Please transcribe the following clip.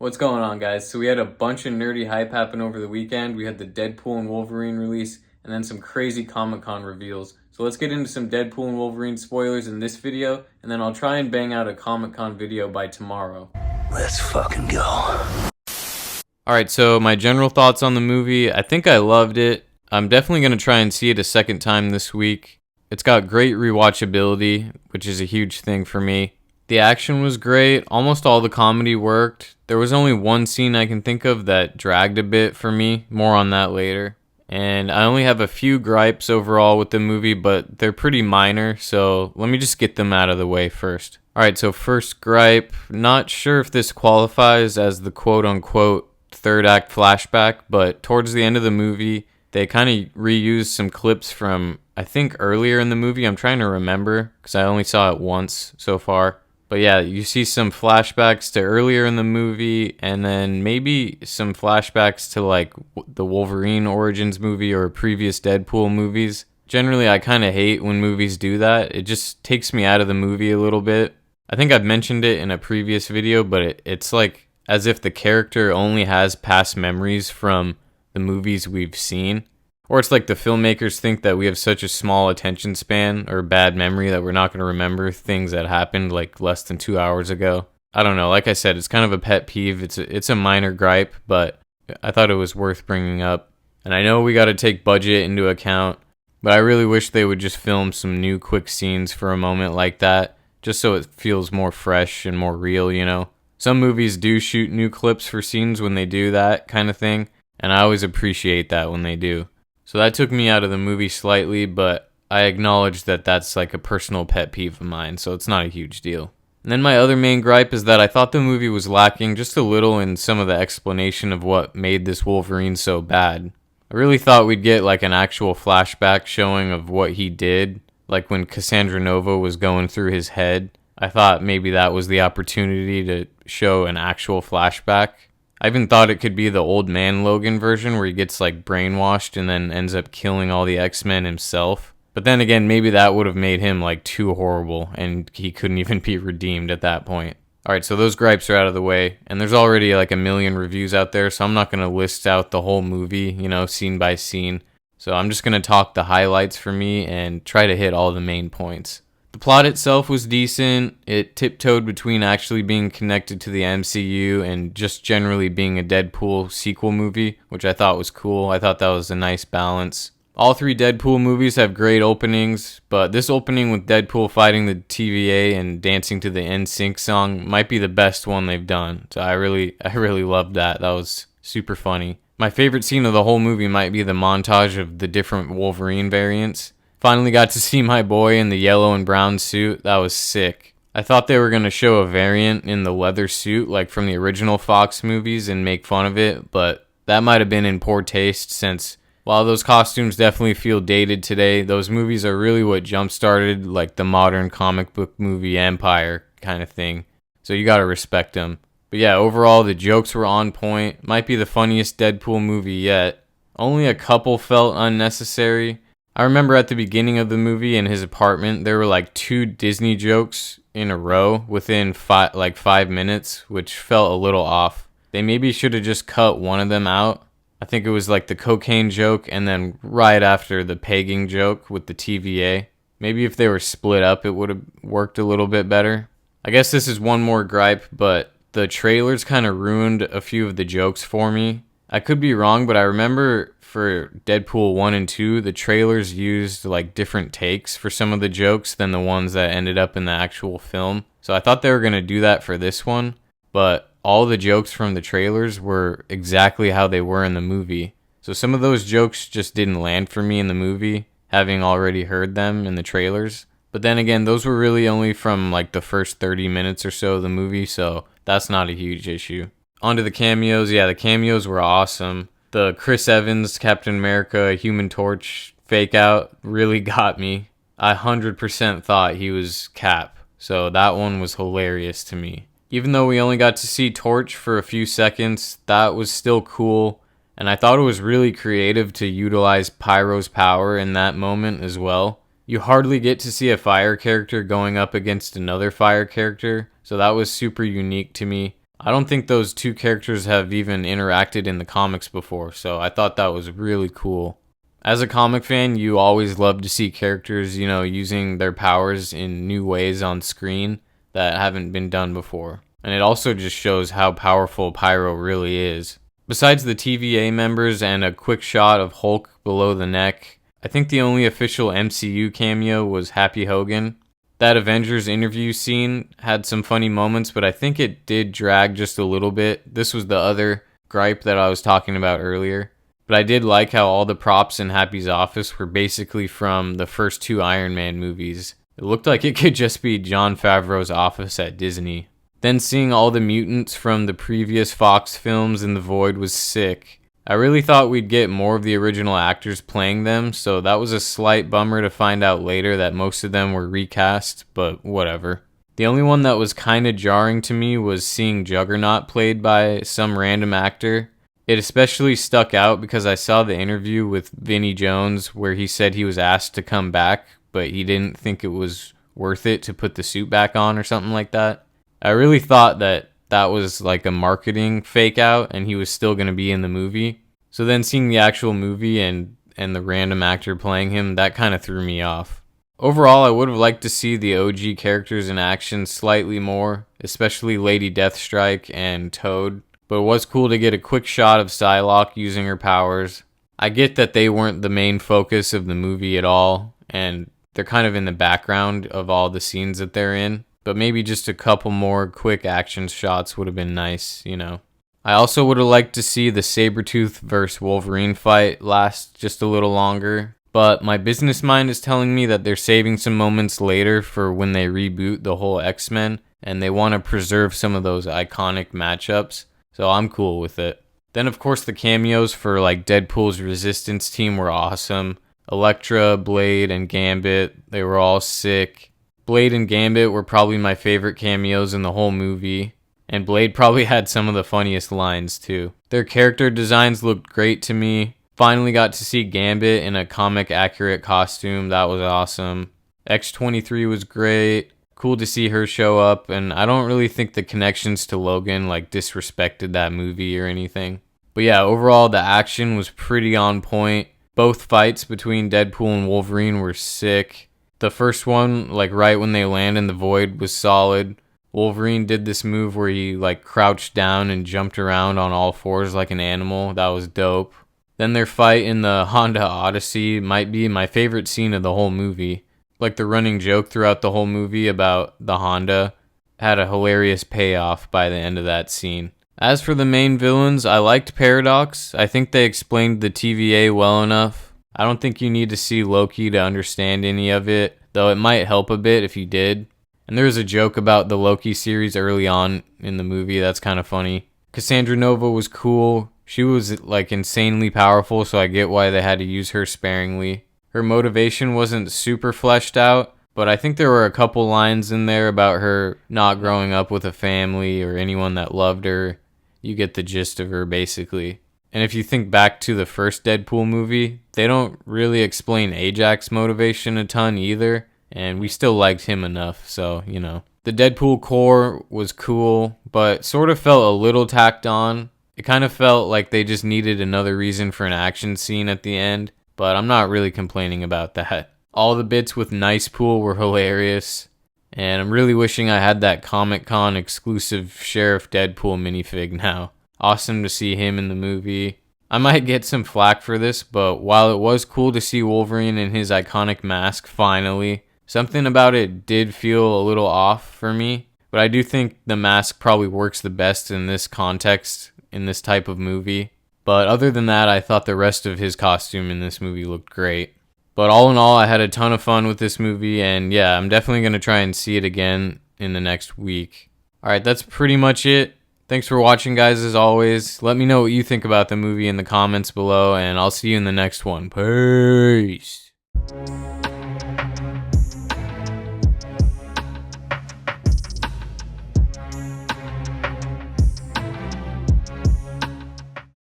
What's going on, guys? So we had a bunch of nerdy hype happen over the weekend. We had the Deadpool and Wolverine release, and then some crazy Comic-Con reveals. So let's get into some Deadpool and Wolverine spoilers in this video, and then I'll try and bang out a Comic-Con video by tomorrow. Let's fucking go. Alright, so my general thoughts on the movie. I think I loved it. I'm definitely going to try and see it a second time this week. It's got great rewatchability, which is a huge thing for me. The action was great. Almost all the comedy worked. There was only one scene I can think of that dragged a bit for me. More on that later. And I only have a few gripes overall with the movie, but they're pretty minor, so let me just get them out of the way first. Alright, so first gripe. Not sure if this qualifies as the quote-unquote third act flashback, but towards the end of the movie, they kind of reused some clips from, I think, earlier in the movie. I'm trying to remember, because I only saw it once so far. But yeah, you see some flashbacks to earlier in the movie, and then maybe some flashbacks to like the Wolverine Origins movie or previous Deadpool movies. Generally, I kind of hate when movies do that. It just takes me out of the movie a little bit. I think I've mentioned it in a previous video, but it's like as if the character only has past memories from the movies we've seen. Or it's like the filmmakers think that we have such a small attention span or bad memory that we're not going to remember things that happened like less than 2 hours ago. I don't know. Like I said, it's kind of a pet peeve. It's a minor gripe, but I thought it was worth bringing up. And I know we got to take budget into account, but I really wish they would just film some new quick scenes for a moment like that, just so it feels more fresh and more real, you know? Some movies do shoot new clips for scenes when they do that kind of thing, and I always appreciate that when they do. So that took me out of the movie slightly, but I acknowledge that that's like a personal pet peeve of mine, so it's not a huge deal. And then my other main gripe is that I thought the movie was lacking just a little in some of the explanation of what made this Wolverine so bad. I really thought we'd get like an actual flashback showing of what he did, like when Cassandra Nova was going through his head. I thought maybe that was the opportunity to show an actual flashback. I even thought it could be the old man Logan version where he gets like brainwashed and then ends up killing all the X-Men himself. But then again, maybe that would have made him like too horrible and he couldn't even be redeemed at that point. Alright, so those gripes are out of the way, and there's already like a million reviews out there, so I'm not going to list out the whole movie, scene by scene. So I'm just going to talk the highlights for me and try to hit all the main points. The plot itself was decent. It tiptoed between actually being connected to the MCU and just generally being a Deadpool sequel movie, which I thought was cool. I thought that was a nice balance. All three Deadpool movies have great openings, but this opening with Deadpool fighting the TVA and dancing to the NSYNC song might be the best one they've done. So I really loved that. That was super funny. My favorite scene of the whole movie might be the montage of the different Wolverine variants. Finally got to see my boy in the yellow and brown suit. That was sick. I thought they were going to show a variant in the leather suit like from the original Fox movies and make fun of it, but that might have been in poor taste since while those costumes definitely feel dated today, those movies are really what jump-started like the modern comic book movie empire kind of thing. So you got to respect them. But yeah, overall the jokes were on point. Might be the funniest Deadpool movie yet. Only a couple felt unnecessary. I remember at the beginning of the movie in his apartment, there were like 2 Disney jokes in a row within 5 minutes, which felt a little off. They maybe should have just cut one of them out. I think it was like the cocaine joke and then right after the pegging joke with the TVA. Maybe if they were split up, it would have worked a little bit better. I guess this is one more gripe, but the trailers kind of ruined a few of the jokes for me. I could be wrong, but I remember for Deadpool 1 and 2, the trailers used like different takes for some of the jokes than the ones that ended up in the actual film. So I thought they were going to do that for this one, but all the jokes from the trailers were exactly how they were in the movie. So some of those jokes just didn't land for me in the movie, having already heard them in the trailers. But then again, those were really only from like the first 30 minutes or so of the movie, so that's not a huge issue. Onto the cameos. Yeah, the cameos were awesome. The Chris Evans, Captain America, Human Torch fake out really got me. I 100% thought he was Cap, so that one was hilarious to me. Even though we only got to see Torch for a few seconds, that was still cool, and I thought it was really creative to utilize Pyro's power in that moment as well. You hardly get to see a fire character going up against another fire character, so that was super unique to me. I don't think those two characters have even interacted in the comics before, so I thought that was really cool. As a comic fan, you always love to see characters, using their powers in new ways on screen that haven't been done before. And it also just shows how powerful Pyro really is. Besides the TVA members and a quick shot of Hulk below the neck, I think the only official MCU cameo was Happy Hogan. That Avengers interview scene had some funny moments, but I think it did drag just a little bit. This was the other gripe that I was talking about earlier. But I did like how all the props in Happy's office were basically from the first two Iron Man movies. It looked like it could just be Jon Favreau's office at Disney. Then seeing all the mutants from the previous Fox films in the Void was sick. I really thought we'd get more of the original actors playing them, so that was a slight bummer to find out later that most of them were recast, but whatever. The only one that was kinda jarring to me was seeing Juggernaut played by some random actor. It especially stuck out because I saw the interview with Vinnie Jones where he said he was asked to come back, but he didn't think it was worth it to put the suit back on or something like that. I really thought that was like a marketing fake out and he was still going to be in the movie. So then seeing the actual movie and the random actor playing him, that kind of threw me off. Overall, I would have liked to see the OG characters in action slightly more, especially Lady Deathstrike and Toad. But it was cool to get a quick shot of Psylocke using her powers. I get that they weren't the main focus of the movie at all, and they're kind of in the background of all the scenes that they're in. But maybe just a couple more quick action shots would have been nice, I also would have liked to see the Sabretooth vs. Wolverine fight last just a little longer. But my business mind is telling me that they're saving some moments later for when they reboot the whole X-Men, and they want to preserve some of those iconic matchups. So I'm cool with it. Then of course the cameos for like Deadpool's Resistance team were awesome. Elektra, Blade, and Gambit, they were all sick. Blade and Gambit were probably my favorite cameos in the whole movie. And Blade probably had some of the funniest lines too. Their character designs looked great to me. Finally got to see Gambit in a comic accurate costume. That was awesome. X-23 was great. Cool to see her show up, and I don't really think the connections to Logan like disrespected that movie or anything. But yeah, overall the action was pretty on point. Both fights between Deadpool and Wolverine were sick. The first one, like right when they land in the Void, was solid. Wolverine did this move where he like crouched down and jumped around on all fours like an animal. That was dope. Then their fight in the Honda Odyssey might be my favorite scene of the whole movie. Like the running joke throughout the whole movie about the Honda had a hilarious payoff by the end of that scene. As for the main villains, I liked Paradox. I think they explained the TVA well enough. I don't think you need to see Loki to understand any of it, though it might help a bit if you did. And there was a joke about the Loki series early on in the movie that's kind of funny. Cassandra Nova was cool. She was like insanely powerful, so I get why they had to use her sparingly. Her motivation wasn't super fleshed out, but I think there were a couple lines in there about her not growing up with a family or anyone that loved her. You get the gist of her, basically. And if you think back to the first Deadpool movie, they don't really explain Ajax's motivation a ton either, and we still liked him enough, so, The Deadpool core was cool, but sort of felt a little tacked on. It kind of felt like they just needed another reason for an action scene at the end, but I'm not really complaining about that. All the bits with Nice Pool were hilarious, and I'm really wishing I had that Comic-Con exclusive Sheriff Deadpool minifig now. Awesome to see him in the movie. I might get some flack for this, but while it was cool to see Wolverine in his iconic mask finally, something about it did feel a little off for me. But I do think the mask probably works the best in this context, in this type of movie. But other than that, I thought the rest of his costume in this movie looked great. But all in all, I had a ton of fun with this movie, and yeah, I'm definitely going to try and see it again in the next week. Alright, that's pretty much it. Thanks for watching, guys, as always. Let me know what you think about the movie in the comments below, and I'll see you in the next one. Peace!